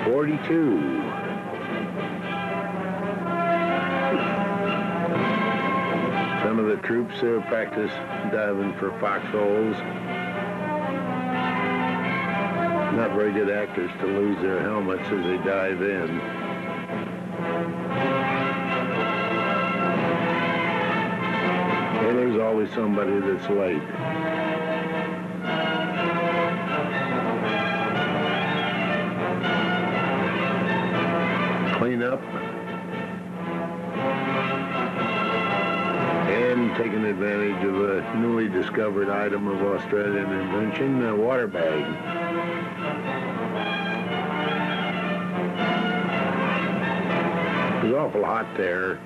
42. Some of the troops practice diving for foxholes. Not very good actors to lose their helmets as they dive in. Well, there's always somebody that's late. Clean up. And taking advantage of a newly discovered item of Australian invention, a water bag. It was awful hot there.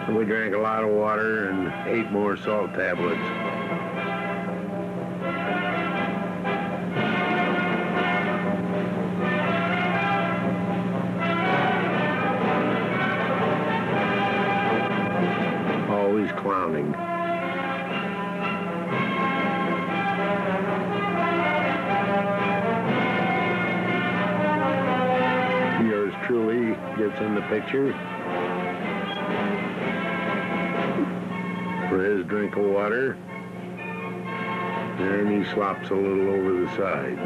We drank a lot of water and ate more salt tablets. Always clowning. Yours truly gets in the picture for his drink of water, and he slops a little over the side.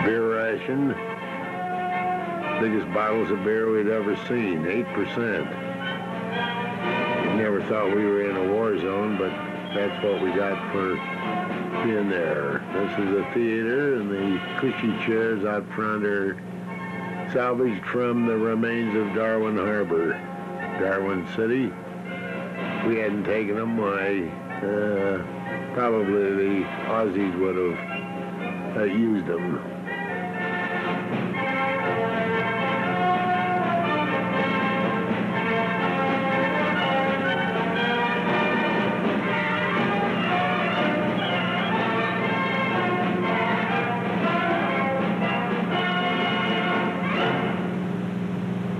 Beer ration, biggest bottles of beer we'd ever seen, 8%. Never thought we were in a war zone, but that's what we got for being there. This is a theater, and the cushy chairs out front are salvaged from the remains of Darwin Harbor, Darwin City. If we hadn't taken them, why, probably the Aussies would have used them.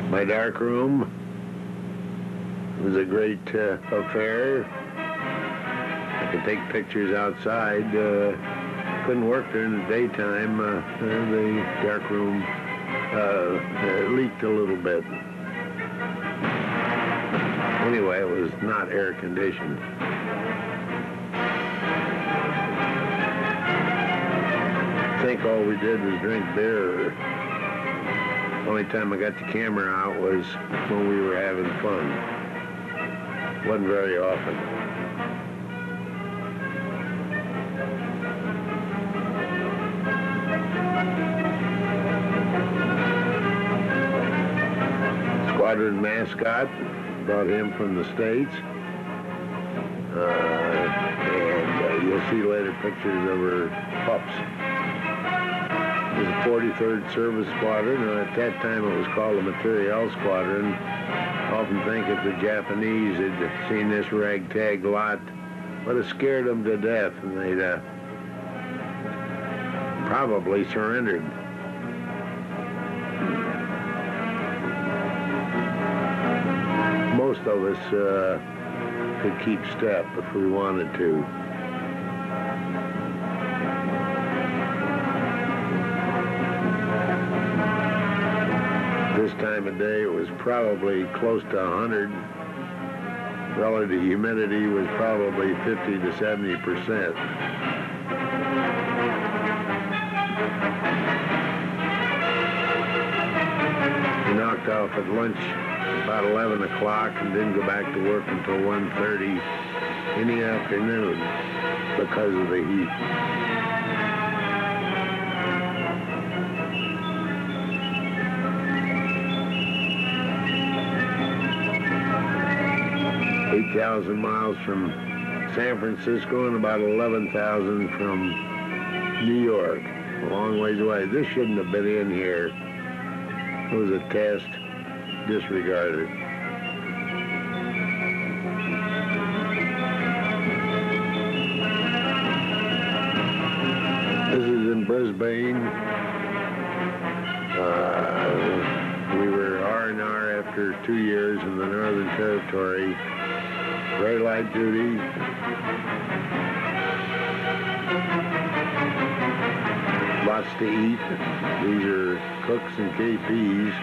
My dark room was a great affair. I could take pictures outside. Couldn't work during the daytime. The dark room leaked a little bit. Anyway, it was not air conditioned. I think all we did was drink beer. The only time I got the camera out was when we were having fun. Wasn't very often. Squadron mascot, brought him from the States. And you'll see later pictures of her pups. It was the 43rd Service Squadron, and at that time it was called the Materiel Squadron. I often think if the Japanese had seen this ragtag lot, would have scared them to death, and they'd probably surrendered. Most of us could keep step if we wanted to. This time of day, it was probably close to 100. Relative humidity was probably 50 to 70%. We knocked off at lunch about 11 o'clock and didn't go back to work until 1:30 in the afternoon because of the heat. $8,000 miles from San Francisco and about 11,000 from New York. A long ways away. This shouldn't have been in here. It was a test. Disregarded. This is in Brisbane. We were R&R after 2 years in the Northern Territory. Very light duty. Lots to eat. These are cooks and KPs.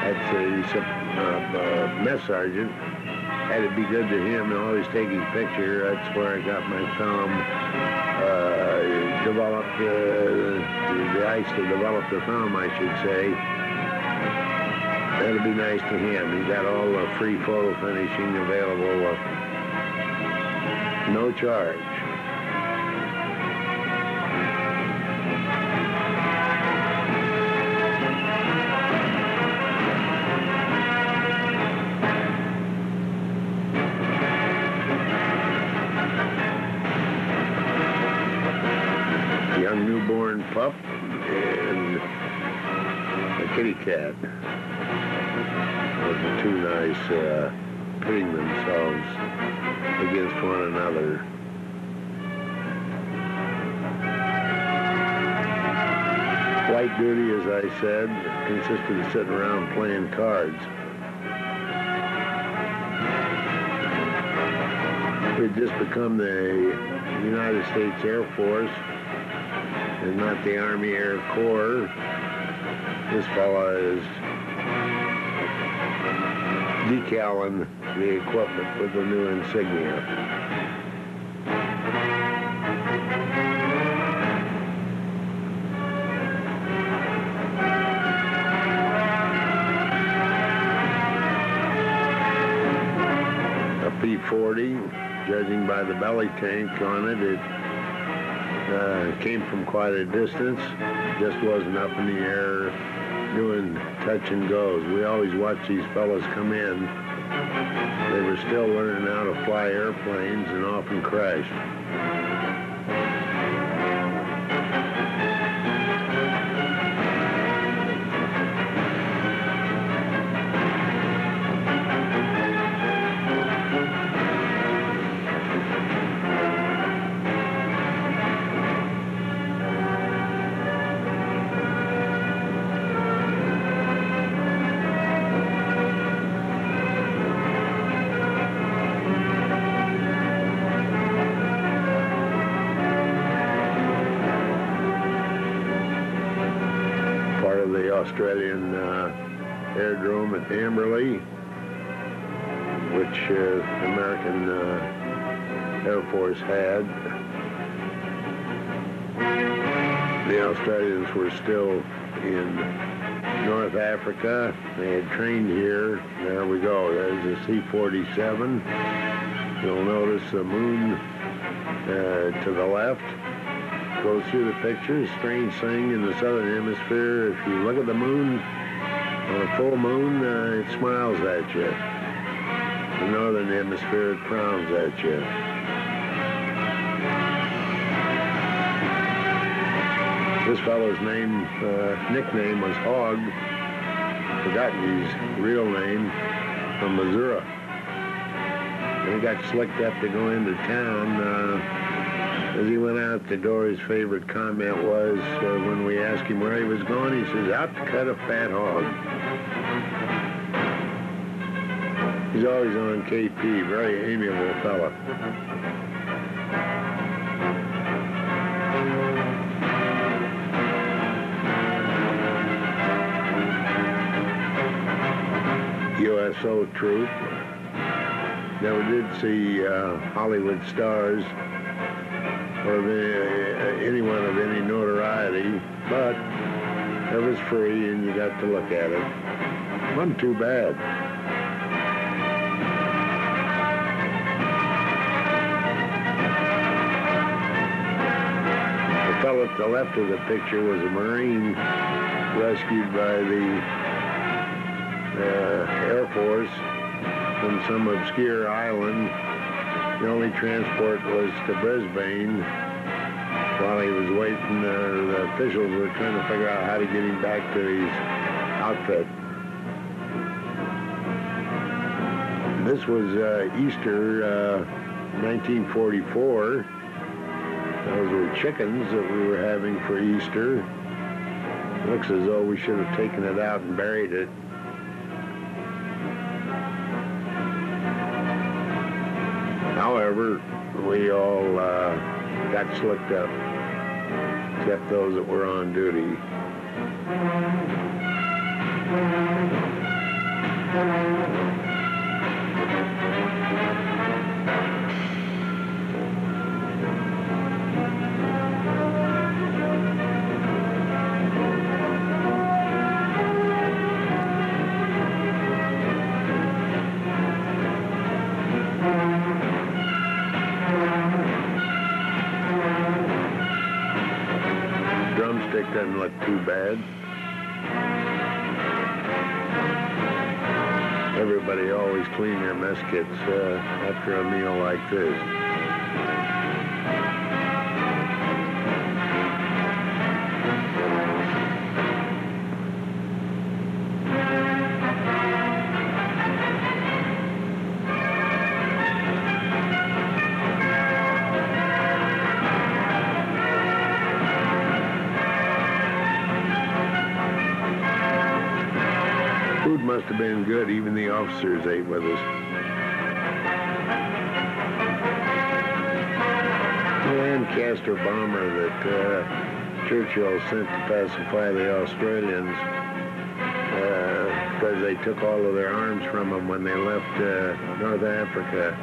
That's a mess sergeant. Had to be good to him and always take his picture. That's where I got my film. Developed the ice to develop the film, I should say. That'll be nice to him. He got all the free photo finishing available, no charge. Young newborn pup and a kitty cat. Those are two nice pitting themselves against one another. Light duty, as I said, consisted of sitting around playing cards. We'd just become the United States Air Force and not the Army Air Corps. This fella is decaling the equipment with the new insignia. A P-40, judging by the belly tank on it, it came from quite a distance, just wasn't up in the air doing touch and goes. We always watch these fellas come in. They were still learning how to fly airplanes and often crashed. Australian aerodrome at Amberley, which American Air Force had. The Australians were still in North Africa. They had trained here. There we go. There's a C-47. You'll notice the moon to the left. Goes through the pictures. Strange thing in the southern hemisphere, if you look at the moon on a full moon, it smiles at you. The northern hemisphere, it frowns at you. This fellow's nickname was Hog. Forgotten his real name, from Missouri. And he got slicked up to go into town. As he went out the door, his favorite comment was, when we asked him where he was going, he says, out to cut a fat hog. He's always on KP, very amiable fella. USO troop. Never did see Hollywood stars or anyone of any notoriety, but it was free and you got to look at it. Wasn't too bad. The fellow at the left of the picture was a Marine rescued by the Air Force from some obscure island. The only transport was to Brisbane. While he was waiting, the officials were trying to figure out how to get him back to his outfit. This was Easter 1944. Those were chickens that we were having for Easter. Looks as though we should have taken it out and buried it. However, we all got slicked up, except those that were on duty. Drumstick doesn't look too bad. Everybody always clean their mess kits after a meal like this. Food must have been good. Even the officers ate with us. The Lancaster bomber that Churchill sent to pacify the Australians because they took all of their arms from them when they left North Africa.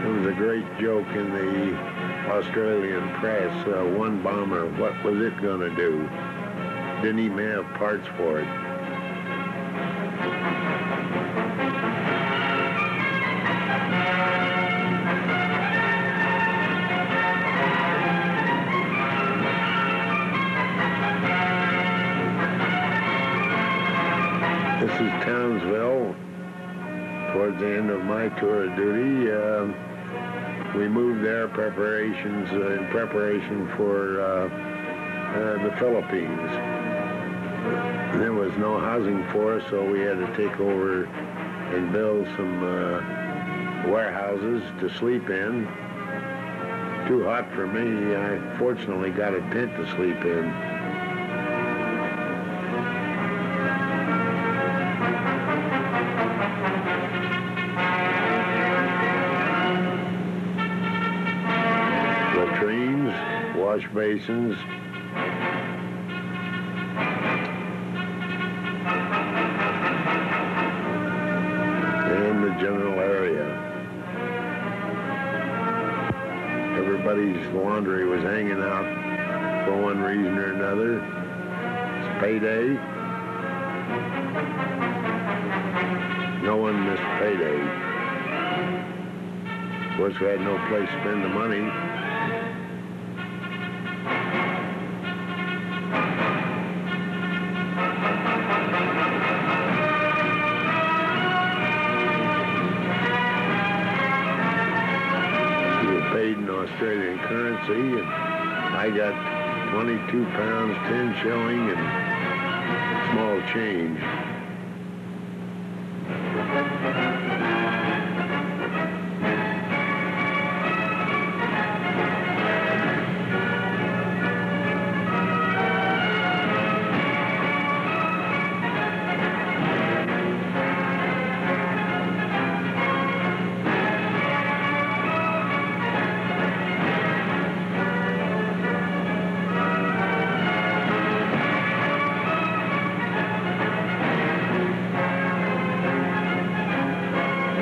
It was a great joke in the Australian press. One bomber, what was it going to do? Didn't even have parts for it. This is Townsville. Towards the end of my tour of duty, we moved there in preparation for the Philippines. There was no housing for us, so we had to take over and build some warehouses to sleep in. Too hot for me. I fortunately got a tent to sleep in. Latrines, wash basins, and the general area. Everybody's laundry was hanging out for one reason or another. It's payday. No one missed payday. Of course, we had no place to spend the money. Paid in Australian currency, and I got 22 pounds, 10 shilling, and small change.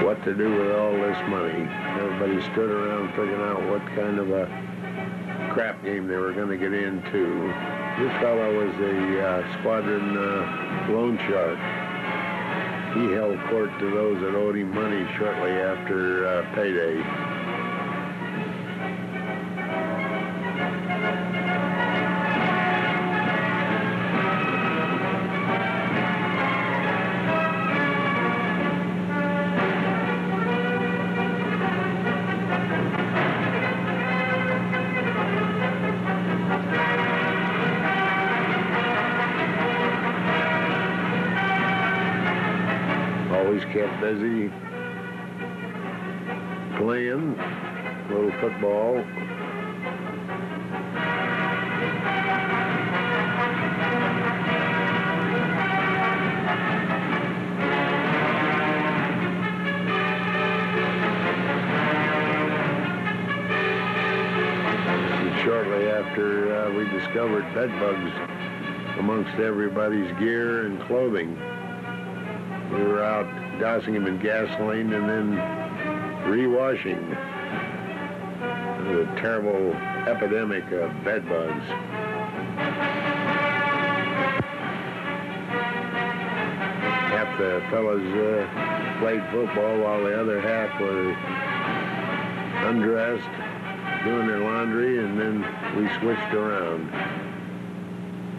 What to do with all this money. Everybody stood around figuring out what kind of a crap game they were going to get into. This fellow was the squadron loan shark. He held court to those that owed him money shortly after payday. Always kept busy playing a little football. we discovered bed bugs amongst everybody's gear and clothing. We were out dousing them in gasoline and then rewashing. It was a terrible epidemic of bed bugs. Half the fellas played football while the other half were undressed, doing their laundry, and then we switched around.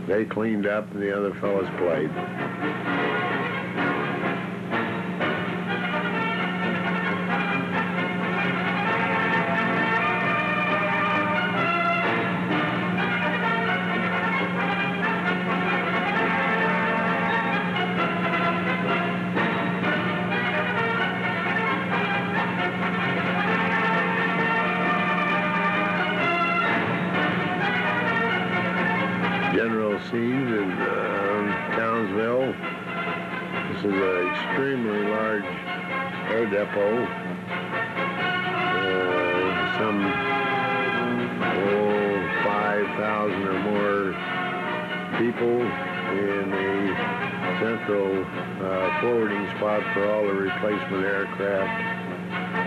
They cleaned up and the other fellas played. General scenes in Townsville. This is an extremely large air depot. Some 5,000 or more people in a central forwarding spot for all the replacement aircraft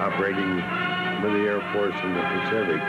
operating with the Air Force in the Pacific.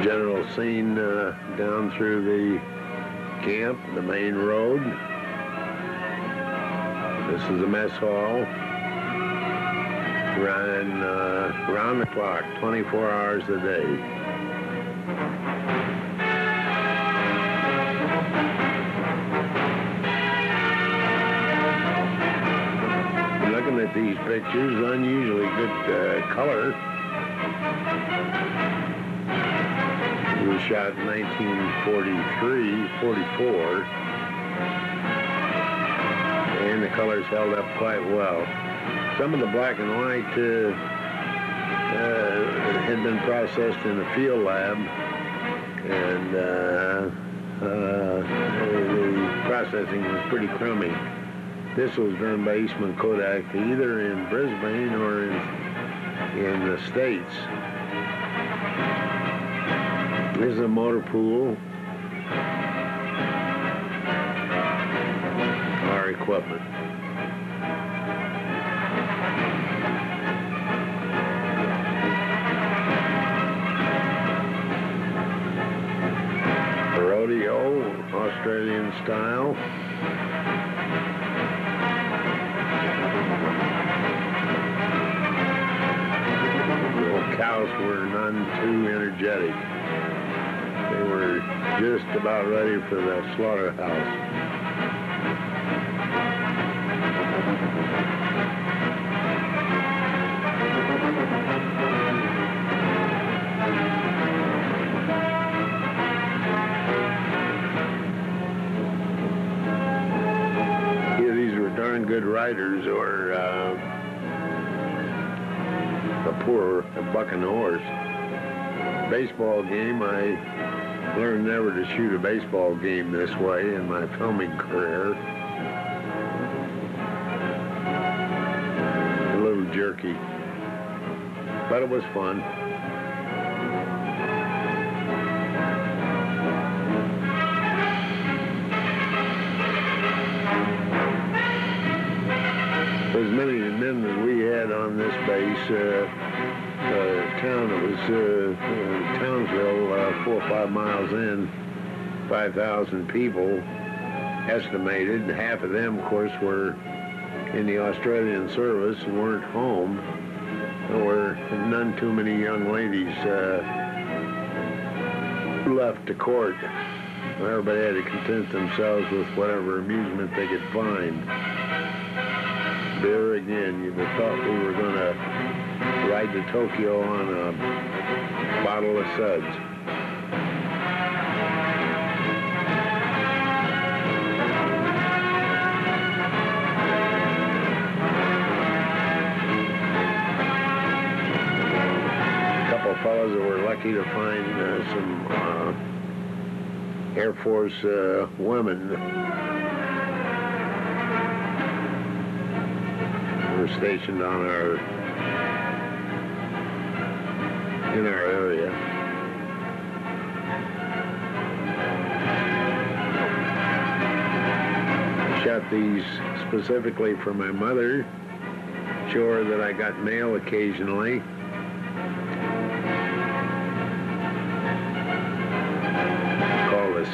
General scene down through the camp, the main road. This is the mess hall. Running round the clock, 24 hours a day. Looking at these pictures, unusually good color. It was shot in 1943, 44, and the colors held up quite well. Some of the black and white had been processed in a field lab, and the processing was pretty crummy. This was done by Eastman Kodak, either in Brisbane or in the States. This is a motor pool. Our equipment. A rodeo, Australian style. The cows were none too energetic. They were just about ready for the slaughterhouse. Yeah, these were darn good riders, or a poor bucking horse. Baseball game, I learned never to shoot a baseball game this way in my filming career. A little jerky, but it was fun. As many men as we had on this base, town, it was Townsville, 4 or 5 miles in, 5,000 people estimated. Half of them, of course, were in the Australian service weren't home. There were none too many young ladies left to court. Everybody had to content themselves with whatever amusement they could find. There again, you'd have thought we were going to ride to Tokyo on a bottle of suds. Fellows that were lucky to find some Air Force women who were stationed on in our area. I shot these specifically for my mother, show her that I got mail occasionally.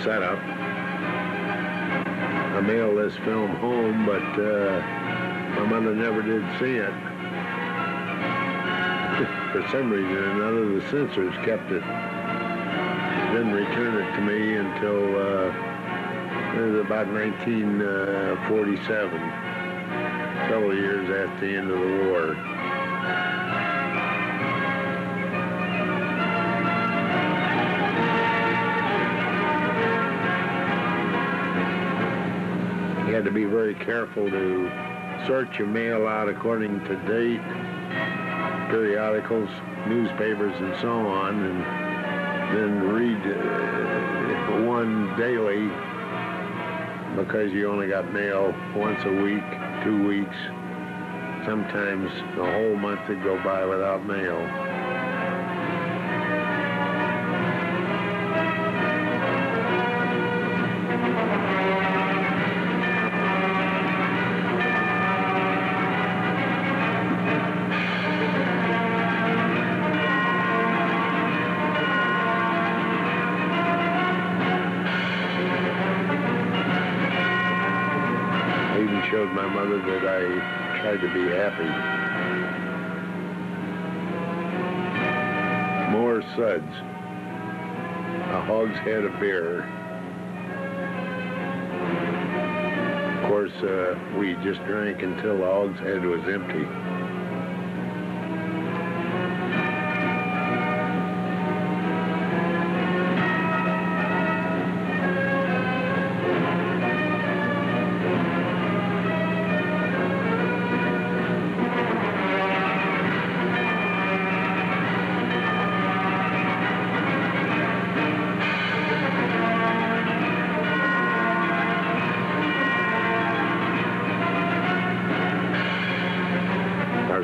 Setup. I mailed this film home, but my mother never did see it. For some reason or another, the censors kept it. Didn't return it to me until it was about 1947, several years after the end of the war. You had to be very careful to sort your mail out according to date, periodicals, newspapers, and so on, and then read one daily because you only got mail once a week, 2 weeks. Sometimes a whole month would go by without mail. Showed my mother that I tried to be happy. More suds. A hogshead of beer. Of course, we just drank until the hogshead was empty.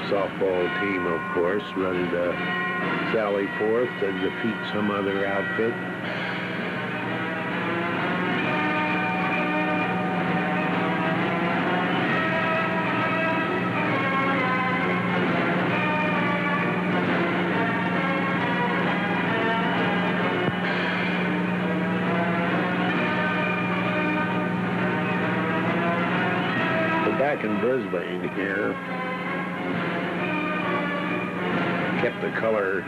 Softball team, of course, ready to sally forth to defeat some other outfit. We're back in Brisbane here. Kept the color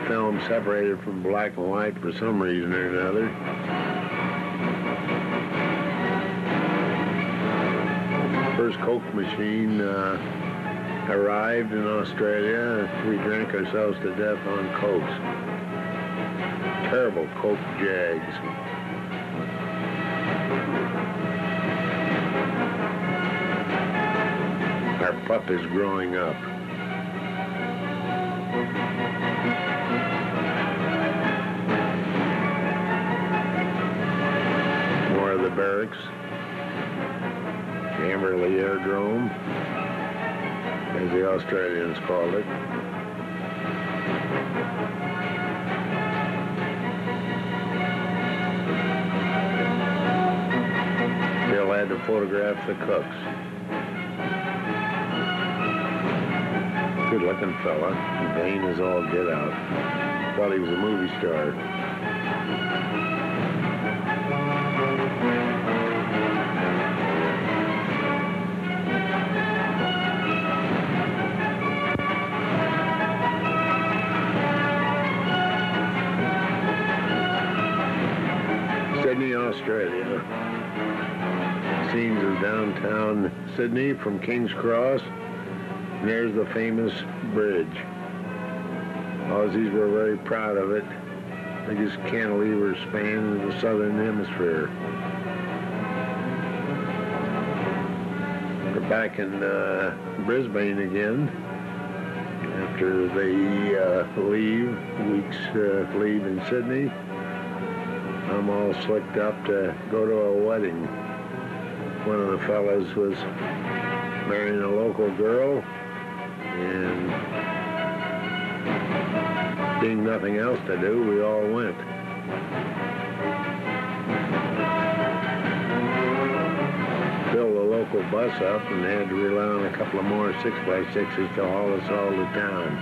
film separated from black and white for some reason or another. First Coke machine arrived in Australia. We drank ourselves to death on Cokes. Terrible Coke Jags. Our pup is growing up. More of the barracks. Hammerley Aerodrome, as the Australians called it. Bill had to photograph the cooks. Good-looking fella. Vain as all get out. Thought he was a movie star. Australia. Scenes of downtown Sydney from King's Cross. And there's the famous bridge. Aussies were very proud of it. Biggest cantilever span in the southern hemisphere. We're back in Brisbane again after they leave in Sydney. I'm all slicked up to go to a wedding. One of the fellas was marrying a local girl, and being nothing else to do, we all went. Filled the local bus up and had to rely on a couple of more 6x6s to haul us all to town.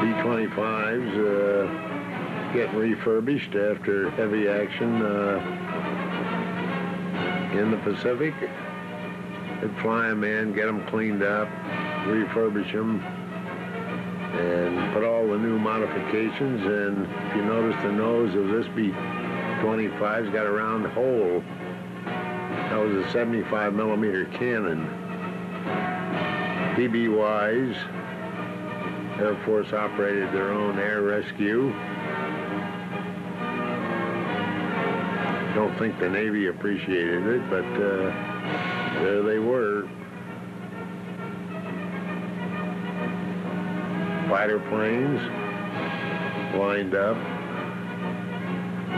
B-25s getting refurbished after heavy action in the Pacific. They'd fly them in, get them cleaned up, refurbish them, and put all the new modifications. And if you notice, the nose of this B-25's got a round hole. That was a 75 millimeter cannon. PBYs, Air Force operated their own air rescue. Don't think the Navy appreciated it, but there they were. Fighter planes lined up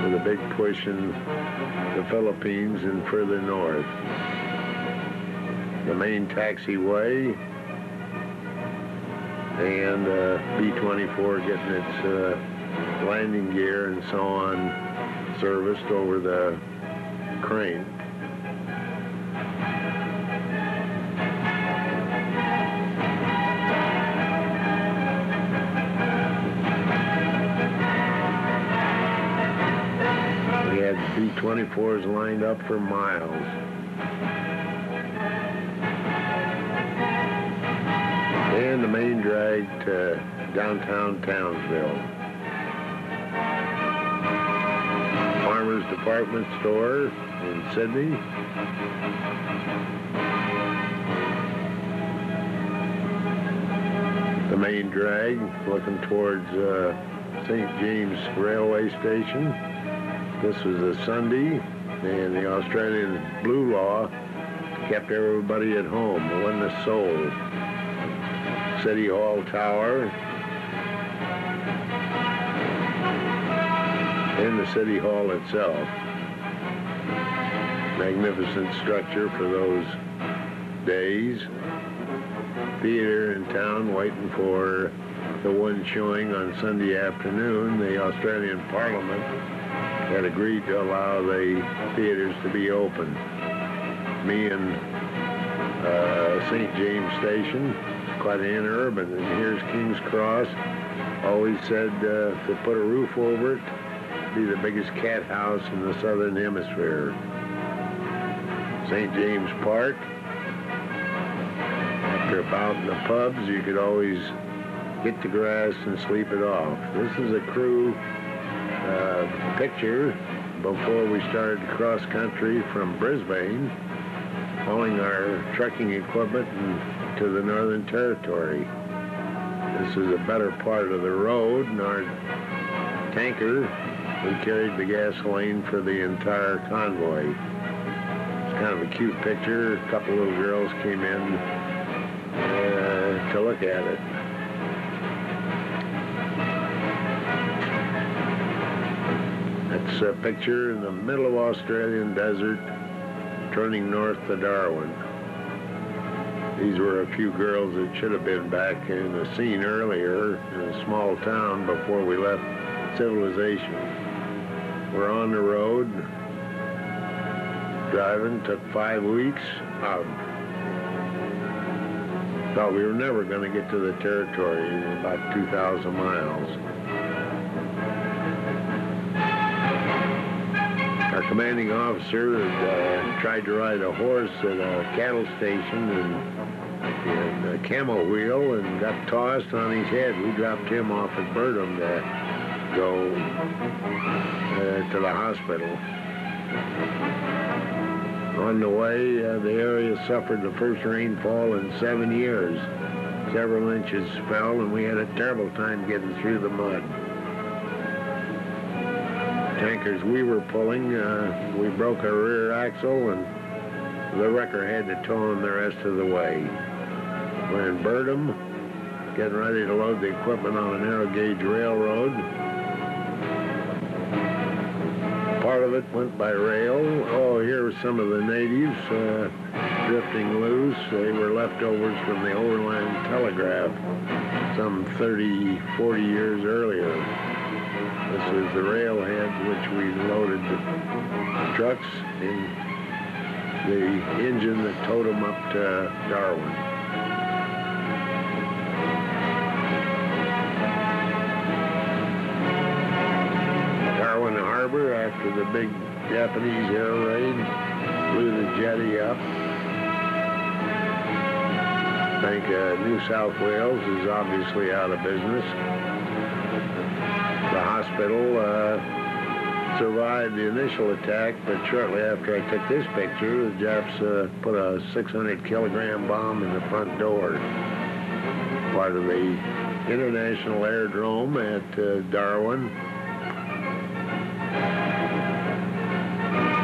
with a big push in the Philippines and further north. The main taxiway and B-24 getting its landing gear and so on serviced over the crane. We had B-24s lined up for miles. And the main drag to downtown Townsville. Farmer's Department Store in Sydney. The main drag looking towards St. James Railway Station. This was a Sunday, and the Australian blue law kept everybody at home. It wasn't a soul. City Hall Tower and the City Hall itself. Magnificent structure for those days. Theater in town waiting for the one showing on Sunday afternoon. The Australian Parliament had agreed to allow the theaters to be open. Me and St. James Station, quite interurban, and here's King's Cross. Always said if they put a roof over it, it'd be the biggest cat house in the southern hemisphere. St. James Park. After a bout in the pubs, you could always get the grass and sleep it off. This is a crew picture before we started cross country from Brisbane, hauling our trucking equipment to the Northern Territory. This is a better part of the road, and our tanker, we carried the gasoline for the entire convoy. It's kind of a cute picture. A couple little girls came in to look at it. That's a picture in the middle of Australian desert, turning north to Darwin. These were a few girls that should have been back in the scene earlier in a small town before we left civilization. We're on the road, driving, took 5 weeks. Thought we were never going to get to the territory, about 2,000 miles. Our commanding officer had tried to ride a horse at a cattle station and in a camel wheel and got tossed on his head. We dropped him off at Burnham to go to the hospital. On the way, the area suffered the first rainfall in 7 years. Several inches fell, and we had a terrible time getting through the mud. Tankers we were pulling, we broke our rear axle, and the wrecker had to tow him the rest of the way. We're in Burnham, getting ready to load the equipment on a narrow gauge railroad. Part of it went by rail. Oh, here were some of the natives drifting loose. They were leftovers from the overland telegraph some 30, 40 years earlier. This was the railhead which we loaded the trucks in, the engine that towed them up to Darwin. Darwin Harbor, after the big Japanese air raid, blew the jetty up. Bank of New South Wales is obviously out of business. The hospital survived the initial attack, but shortly after I took this picture, the Japs put a 600-kilogram bomb in the front door. Part of the International Aerodrome at Darwin.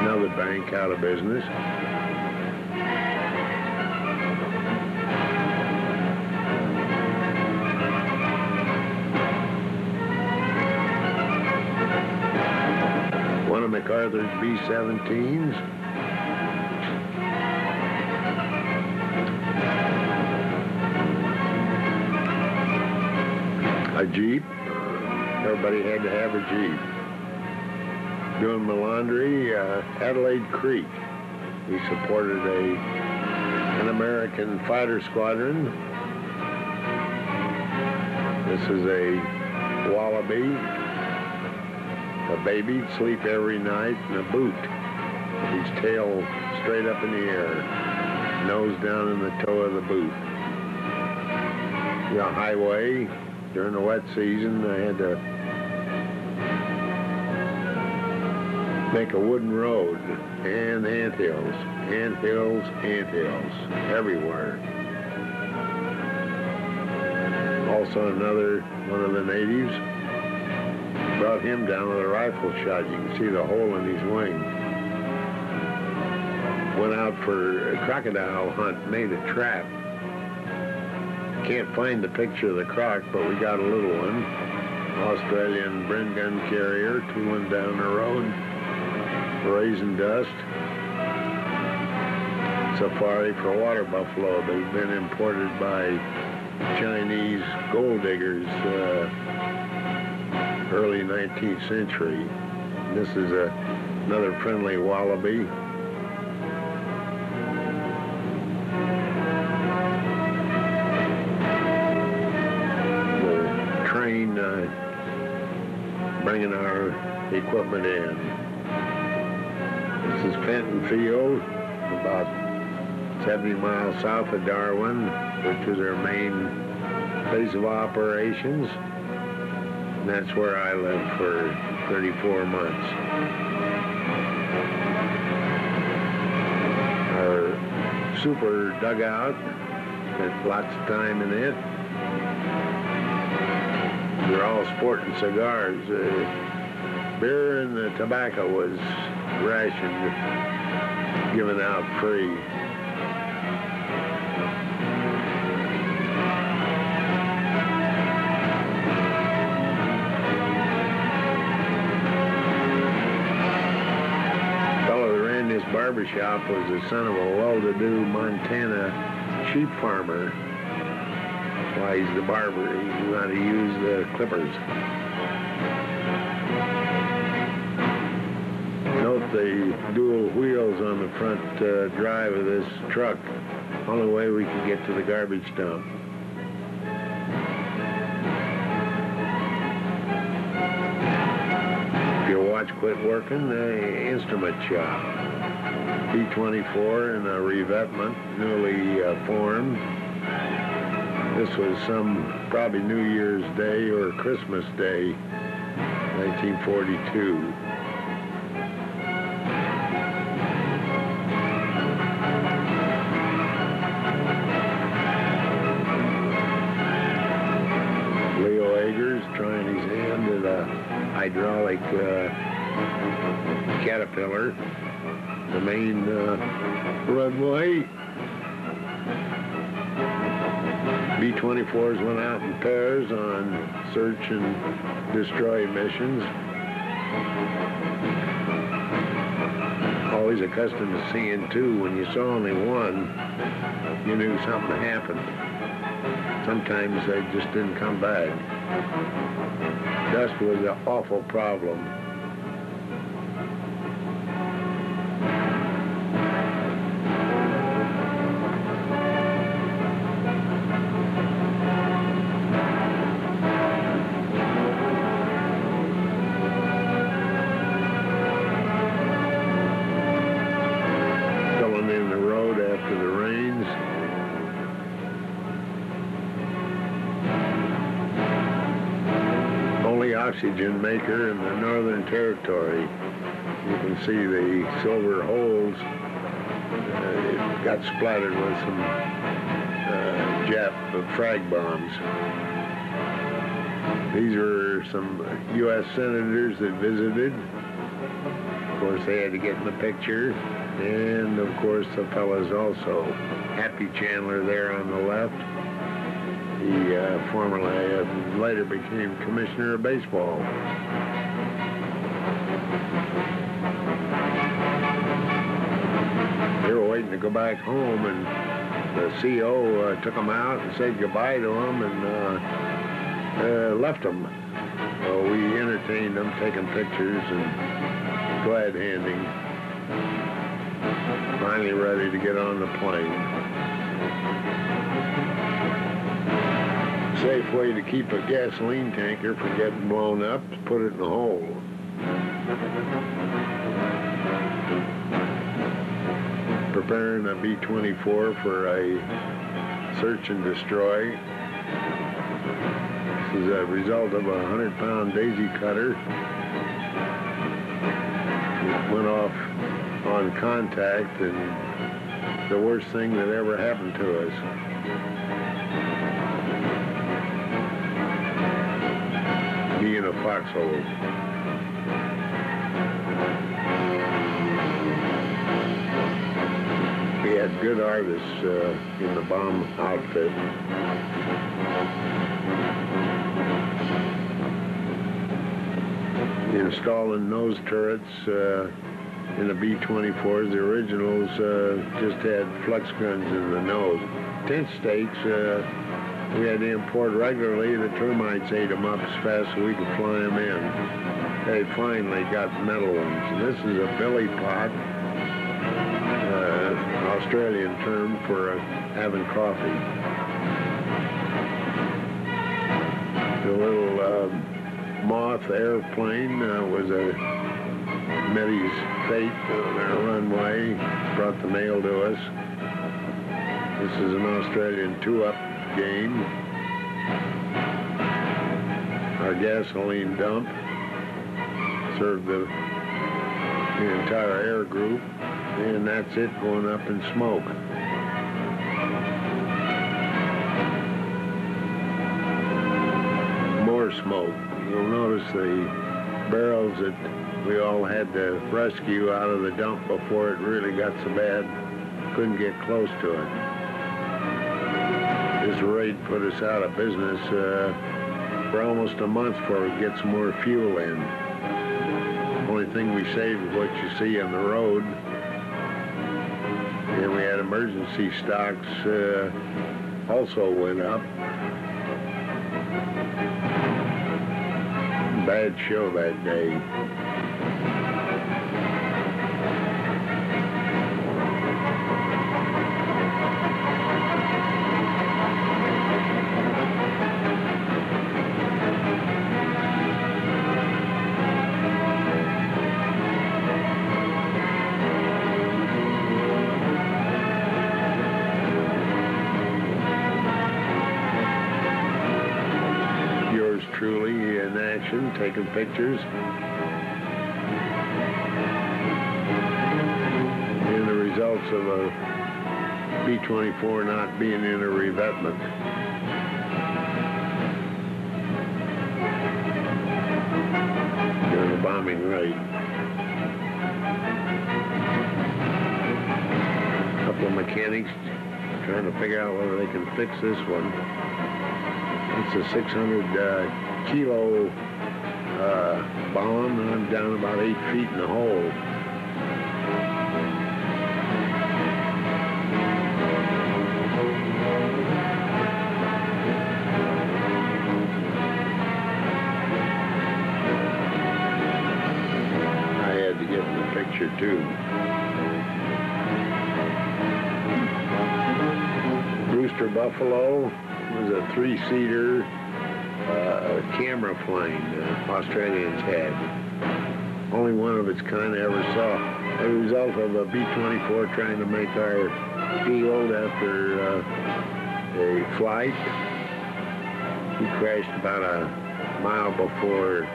Another bank out of business. One of MacArthur's B-17s. A Jeep. Everybody had to have a Jeep. Doing my laundry, Adelaide Creek. We supported an American fighter squadron. This is a Wallaby. A baby sleep every night in a boot. His tail straight up in the air, nose down in the toe of the boot. The highway during the wet season, I had to make a wooden road, and anthills, anthills, anthills, everywhere. Also another one of the natives brought him down with a rifle shot. You can see the hole in his wing. Went out for a crocodile hunt, made a trap. Can't find the picture of the croc, but we got a little one. Australian Bren gun carrier, tooling down the road, raising dust. Safari for water buffalo. They've been imported by Chinese gold diggers early 19th century. This is another friendly wallaby. The train bringing our equipment in. This is Fenton Field, about 70 miles south of Darwin, which is our main base of operations. And that's where I lived for 34 months. Our super dugout, spent lots of time in it. We're all sporting cigars. Beer and the tobacco was rationed, given out free. Barbershop was the son of a well-to-do Montana sheep farmer. That's why he's the barber. He knew how to use the clippers. Note the dual wheels on the front drive of this truck. Only way we could get to the garbage dump. If your watch quit working, the instrument shop. B-24 in a revetment, newly formed. This was probably New Year's Day or Christmas Day, 1942. Trying his hand at a hydraulic caterpillar, the main runway. B-24s went out in pairs on search and destroy missions. Always accustomed to seeing two. When you saw only one, you knew something happened. Sometimes they just didn't come back. Dust was an awful problem. Filling in the road after the rains. Oxygen maker in the Northern Territory. You can see the silver holes. It got splattered with some Jap frag bombs. These are some U.S. senators that visited. Of course, they had to get in the picture. And, of course, the fellas also. Happy Chandler there on the left. He formerly later became commissioner of baseball. They were waiting to go back home, and the CO took them out and said goodbye to them and left them. So we entertained them, taking pictures and glad handing. Finally ready to get on the plane. Safe way to keep a gasoline tanker from getting blown up is put it in a hole. Preparing a B-24 for a search and destroy. This is a result of a 100-pound daisy cutter. It went off on contact, and the worst thing that ever happened to us. Be in a foxhole. We had good artists in the bomb outfit. Installing nose turrets in the B-24s. The originals just had flux guns in the nose. Tent stakes, we had to import regularly. The termites ate them up as fast as we could fly them in. They finally got metal ones. And this is a billy pot, Australian term for having coffee. The little moth airplane was a Meddy's fate on their runway. Brought the mail to us. This is an Australian two-up game. Our gasoline dump served the entire air group, and that's it going up in smoke. More smoke. You'll notice the barrels that we all had to rescue out of the dump before it really got so bad. Couldn't get close to it. This raid put us out of business for almost a month before we get some more fuel in. Only thing we saved is what you see on the road. And we had emergency stocks also went up. Bad show that day. yours truly in action, taking pictures. And the results of a B-24 not being in a revetment. During the bombing rate. A couple of mechanics trying to figure out whether they can fix this one. It's a 600 kilo bomb, and I'm down about 8 feet in the hole. I had to get in the picture too. Rooster Buffalo was a 3-seater camera plane Australians had. Only one of its kind I ever saw. As a result of a B-24 trying to make our field after a flight, he crashed about a mile before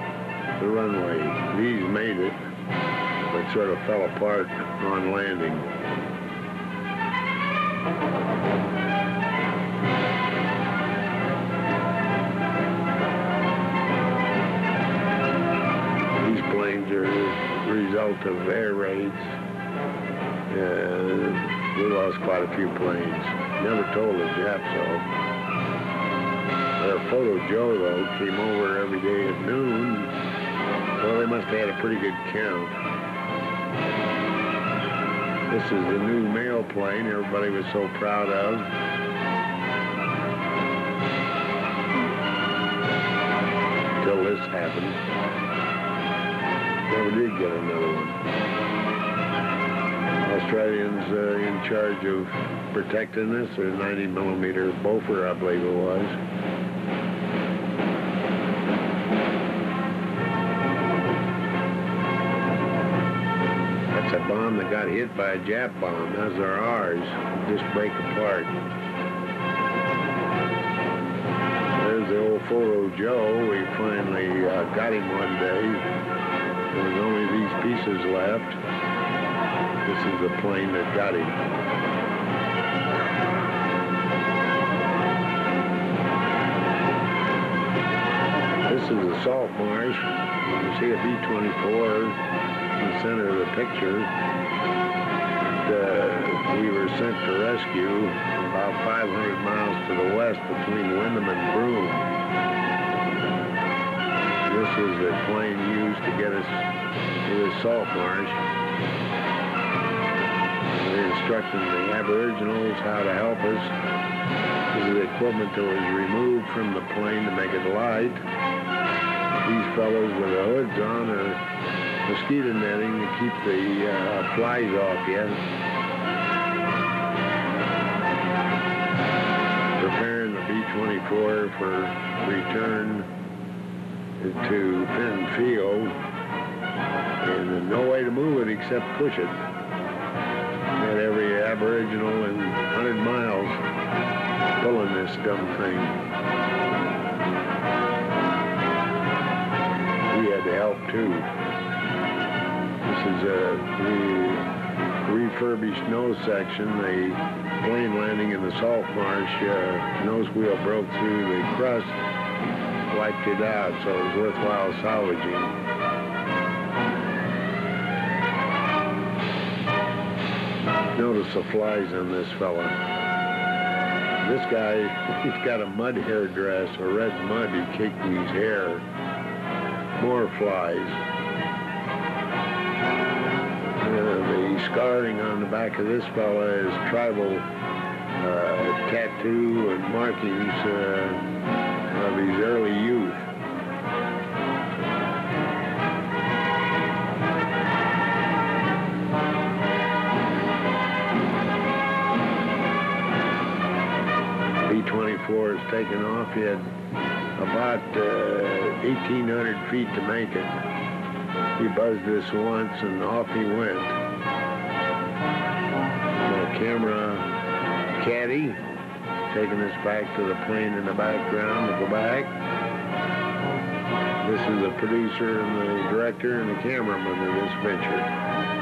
the runway. These made it, but sort of fell apart on landing. Are the result of air raids. We lost quite a few planes. Never told the Japs so. Our photo Joe, though, came over every day at noon. Well, they must have had a pretty good count. This is the new mail plane everybody was so proud of. Until this happened. Never did get another one. Australians in charge of protecting this, a 90mm Beaufort, I believe it was. That's a bomb that got hit by a Jap bomb, as are ours. Just break apart. There's the old photo Joe. We finally got him one day. There was only these pieces left. This is the plane that got him. This is the salt marsh. You see a B-24 in the center of the picture. We were sent to rescue about 500 miles to the west between Wyndham and Broome. This was the plane used to get us to the salt marsh. They instructed the Aboriginals how to help us. This is the equipment that was removed from the plane to make it light. These fellows with the hoods on are mosquito netting to keep the flies off you. Preparing the B-24 for return to Fenton Field, and no way to move it except push it. Had every Aboriginal in 100 miles pulling this dumb thing. We had to help too. This is the refurbished nose section. The plane landing in the salt marsh, nose wheel broke through the crust, wiped it out, so it was worthwhile salvaging. Notice the flies on this fella. This guy, he's got a mud hair dress, a red mud he caked in his hair. More flies. The scarring on the back of this fella is tribal tattoo and markings of his early youth. B-24 is taken off. He had about 1,800 feet to make it. He buzzed this once and off he went. The camera caddy taking us back to the plane in the background to go back. This is the producer and the director and the cameraman of this venture.